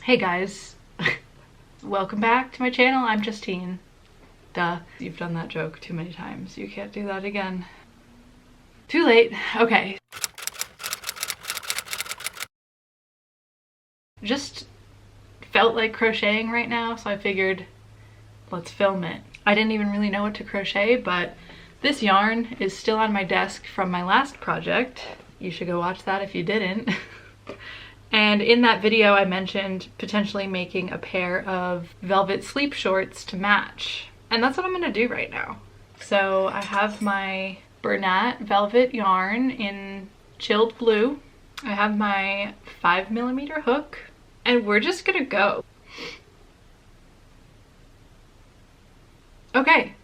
Hey guys, welcome back to my channel. I'm Justine. Duh, you've done that joke too many times. You can't do that again. Too late. Okay. Just felt like crocheting right now, so I figured let's film it. I didn't even really know what to crochet, but this yarn is still on my desk from my last project. You should go watch that if you didn't. And in that video I mentioned potentially making a pair of velvet sleep shorts to match. And that's what I'm gonna do right now. So I have my Bernat velvet yarn in chilled blue. I have my 5mm hook, and we're just gonna go. Okay.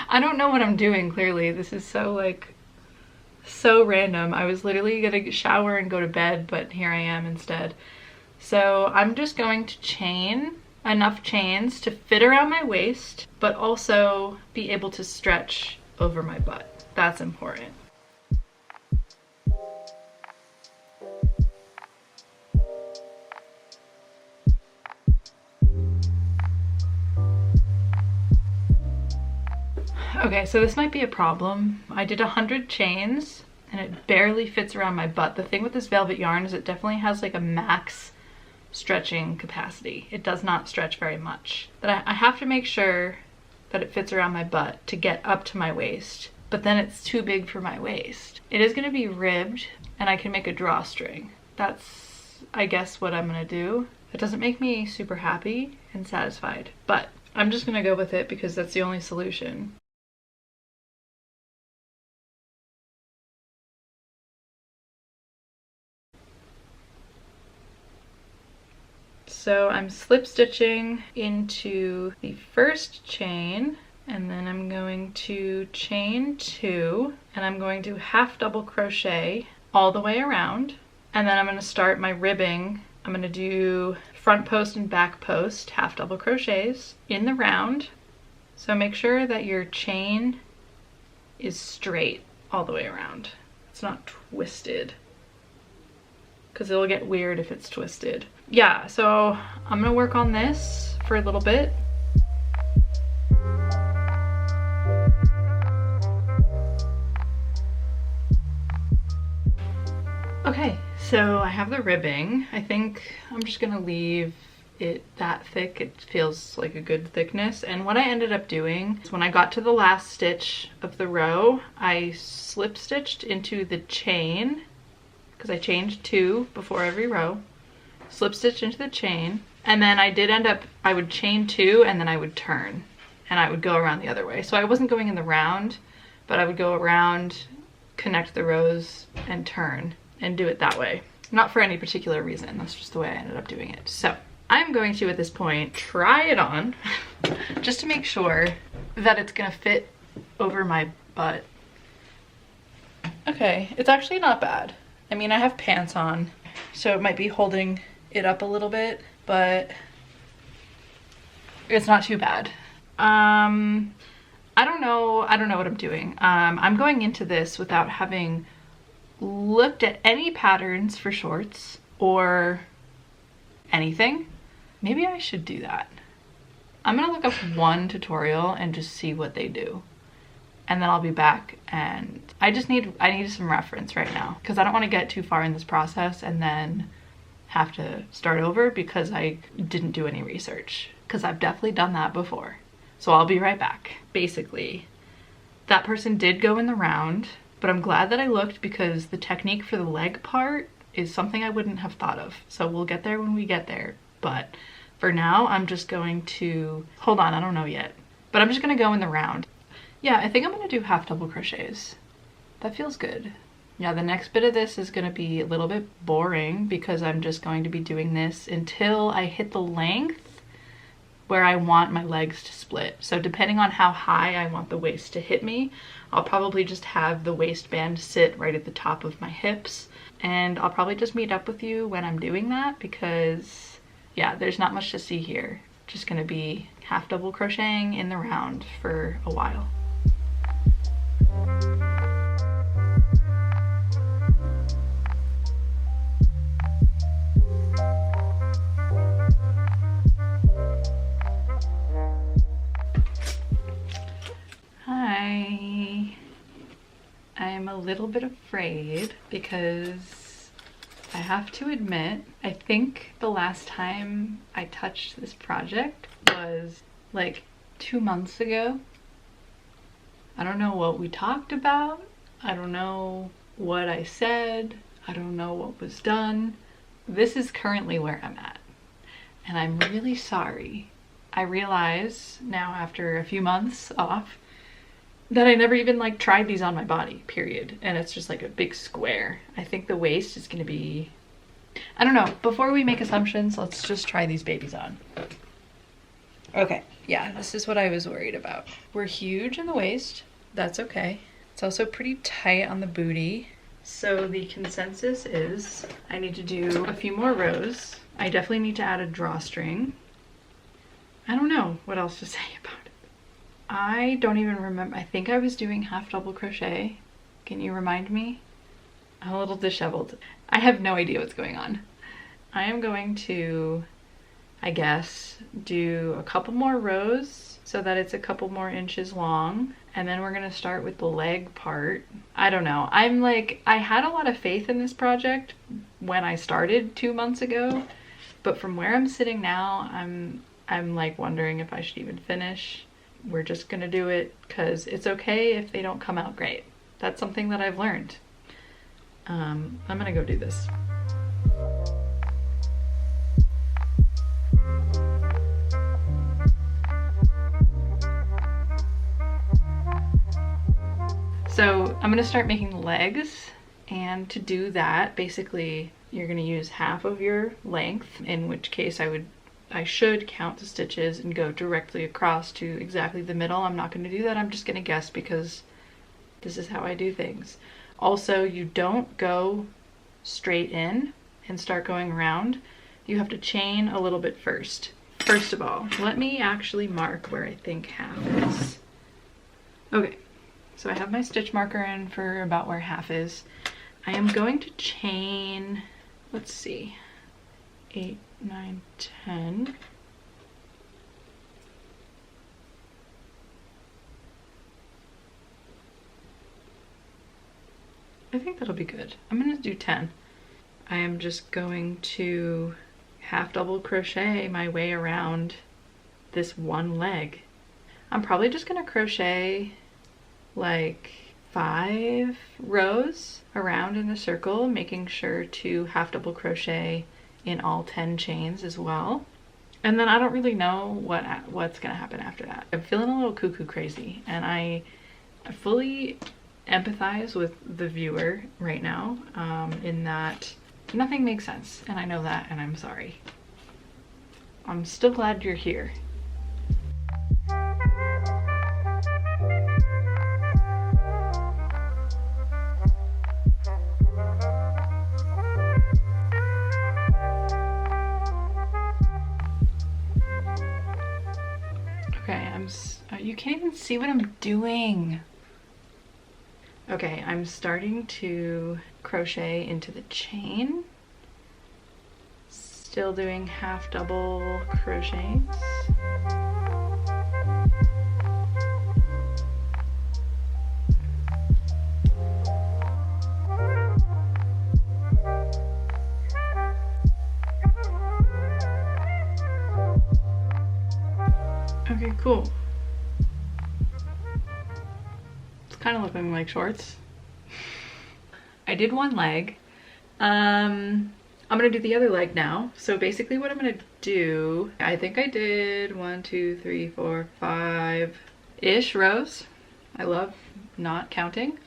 I don't know what I'm doing, clearly. This is so random. I was literally gonna shower and go to bed, but here I am instead. So I'm just going to chain enough chains to fit around my waist, but also be able to stretch over my butt. That's important. Okay, so this might be a problem. I did 100 chains and it barely fits around my butt. The thing with this velvet yarn is it definitely has like a max stretching capacity. It does not stretch very much. But I have to make sure that it fits around my butt to get up to my waist, but then it's too big for my waist. It is gonna be ribbed and I can make a drawstring. That's, I guess, what I'm gonna do. It doesn't make me super happy and satisfied, but I'm just gonna go with it because that's the only solution. So I'm slip stitching into the first chain, and then I'm going to chain 2, and I'm going to half double crochet all the way around, and then I'm going to start my ribbing. I'm going to do front post and back post half double crochets in the round. So make sure that your chain is straight all the way around. It's not twisted, because it'll get weird if it's twisted. Yeah, so I'm gonna work on this for a little bit. Okay, so I have the ribbing. I think I'm just gonna leave it that thick. It feels like a good thickness. And what I ended up doing is when I got to the last stitch of the row, I slip stitched into the chain, because I chained 2 before every row. Slip stitch into the chain, and then I would chain 2 and then I would turn and I would go around the other way. So I wasn't going in the round, but I would go around, connect the rows and turn and do it that way. Not for any particular reason, that's just the way I ended up doing it. So I'm going to, at this point, try it on just to make sure that it's gonna fit over my butt. Okay, it's actually not bad. I mean, I have pants on, so it might be holding it up a little bit, but it's not too bad. I don't know what I'm doing. I'm going into this without having looked at any patterns for shorts or anything. Maybe I should do that. I'm gonna look up one tutorial and just see what they do. And then I'll be back, and I need some reference right now, because I don't want to get too far in this process and then have to start over because I didn't do any research, because I've definitely done that before. So I'll be right back. Basically, that person did go in the round, but I'm glad that I looked because the technique for the leg part is something I wouldn't have thought of. So we'll get there when we get there. But for now, I'm just going to, hold on, I don't know yet, but I'm just gonna go in the round. Yeah, I think I'm gonna do half double crochets. That feels good. Yeah, the next bit of this is gonna be a little bit boring because I'm just going to be doing this until I hit the length where I want my legs to split. So depending on how high I want the waist to hit me, I'll probably just have the waistband sit right at the top of my hips. And I'll probably just meet up with you when I'm doing that because, yeah, there's not much to see here. Just gonna be half double crocheting in the round for a while. little bit afraid because I have to admit, I think the last time I touched this project was like 2 months ago. I don't know what we talked about. I don't know what I said. I don't know what was done. This is currently where I'm at. And I'm really sorry. I realize now after a few months off that I never even like tried these on my body, period. And it's just like a big square. I think the waist is gonna be, I don't know. Before we make assumptions, let's just try these babies on. Okay, yeah, this is what I was worried about. We're huge in the waist. That's okay. It's also pretty tight on the booty. So the consensus is I need to do a few more rows. I definitely need to add a drawstring. I don't know what else to say about it. I don't even remember. I think I was doing half double crochet. Can you remind me? I'm a little disheveled. I have no idea what's going on. I am going to, I guess, do a couple more rows so that it's a couple more inches long. And then we're gonna start with the leg part. I don't know. I'm like, I had a lot of faith in this project when I started 2 months ago, but from where I'm sitting now, I'm like wondering if I should even finish. We're just gonna do it because it's okay if they don't come out great. That's something that I've learned. I'm gonna go do this. So I'm gonna start making legs, and to do that, basically you're gonna use half of your length, in which case I should count the stitches and go directly across to exactly the middle. I'm not gonna do that, I'm just gonna guess because this is how I do things. Also, you don't go straight in and start going around. You have to chain a little bit first. First of all, let me actually mark where I think half is. Okay, so I have my stitch marker in for about where half is. I am going to chain, let's see, 8, 9, 10. I think that'll be good. I'm gonna do 10. I am just going to half double crochet my way around this one leg. I'm probably just gonna crochet like 5 rows around in a circle, making sure to half double crochet in all 10 chains as well. And then I don't really know what's gonna happen after that. I'm feeling a little cuckoo crazy, and I fully empathize with the viewer right now, in that nothing makes sense, and I know that, and I'm sorry. I'm still glad you're here. Okay, you can't even see what I'm doing. Okay, I'm starting to crochet into the chain. Still doing half double crochets. Okay, cool. Kind of looking like shorts. I did one leg. I'm gonna do the other leg now. So basically what I'm gonna do, I think I did 1, 2, 3, 4, 5-ish rows. I love not counting.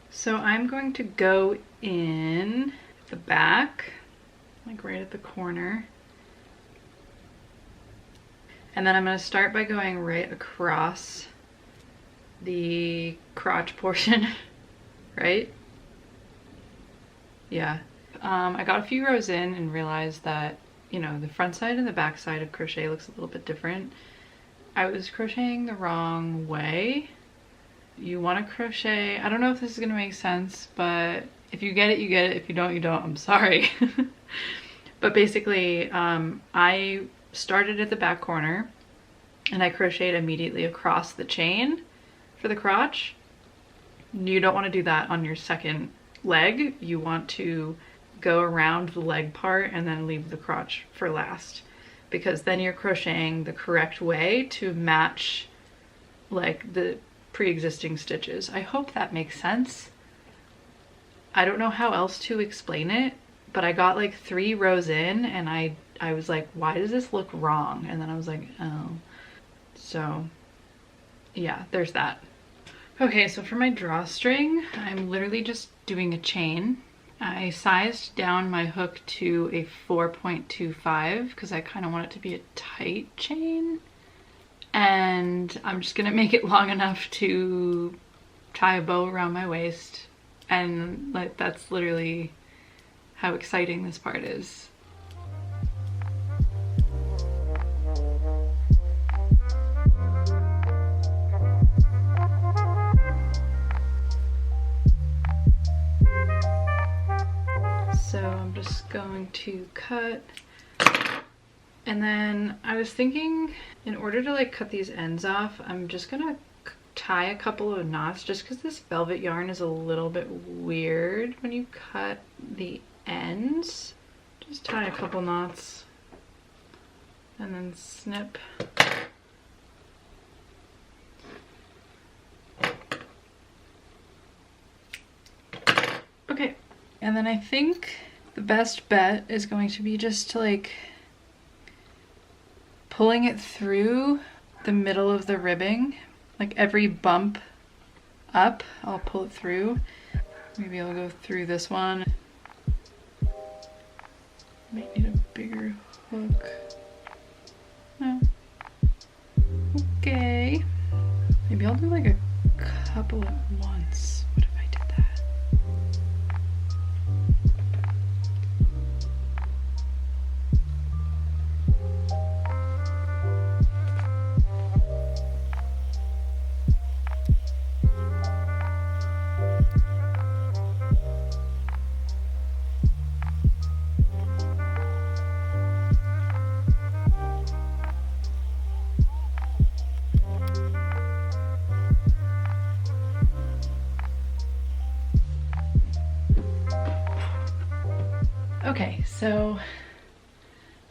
So I'm going to go in the back, like right at the corner. And then I'm gonna start by going right across the crotch portion, right? Yeah. I got a few rows in and realized that, you know, the front side and the back side of crochet looks a little bit different. I was crocheting the wrong way. You want to crochet, I don't know if this is gonna make sense, but if you get it, you get it. If you don't, you don't. I'm sorry. But basically, I started at the back corner and I crocheted immediately across the chain for the crotch. You don't want to do that on your second leg. You want to go around the leg part and then leave the crotch for last, because then you're crocheting the correct way to match like the pre-existing stitches. I hope that makes sense. I don't know how else to explain it, but I got like 3 rows in and I was like, why does this look wrong? And then I was like, oh. So yeah, there's that. Okay, so for my drawstring, I'm literally just doing a chain. I sized down my hook to a 4.25 because I kind of want it to be a tight chain. And I'm just gonna make it long enough to tie a bow around my waist. And like, that's literally how exciting this part is. So I'm just going to cut, and then I was thinking, in order to like cut these ends off, I'm just gonna tie a couple of knots, just because this velvet yarn is a little bit weird when you cut the ends. Just tie a couple knots and then snip. Okay. And then I think the best bet is going to be just to like pulling it through the middle of the ribbing. Like every bump up, I'll pull it through. Maybe I'll go through this one. Might need a bigger hook. No. Okay. Maybe I'll do like a couple at once. What if I did that? Okay, so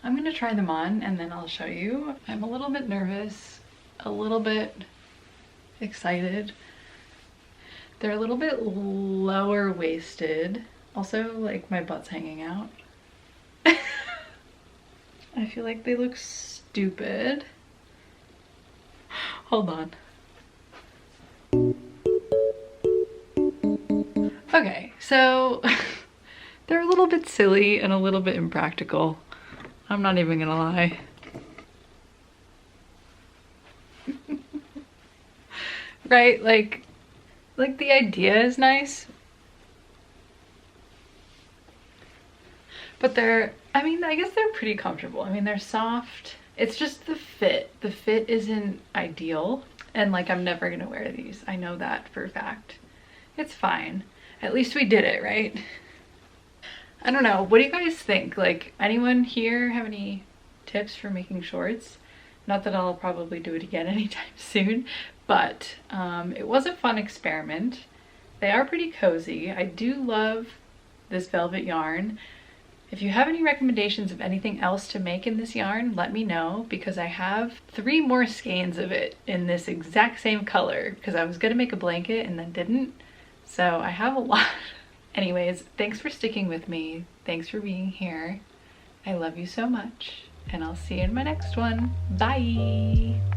I'm gonna try them on and then I'll show you. I'm a little bit nervous, a little bit excited. They're a little bit lower waisted. Also, like, my butt's hanging out. I feel like they look stupid. Hold on. Okay, so they're a little bit silly and a little bit impractical. I'm not even gonna lie. Right? Like the idea is nice. But I mean, I guess they're pretty comfortable. I mean, they're soft. It's just the fit. The fit isn't ideal. And like, I'm never gonna wear these. I know that for a fact. It's fine. At least we did it, right? I don't know, what do you guys think? Like, anyone here have any tips for making shorts? Not that I'll probably do it again anytime soon, but it was a fun experiment. They are pretty cozy. I do love this velvet yarn. If you have any recommendations of anything else to make in this yarn, let me know, because I have 3 more skeins of it in this exact same color, because I was gonna make a blanket and then didn't. So I have a lot. Anyways, thanks for sticking with me. Thanks for being here. I love you so much, and I'll see you in my next one. Bye!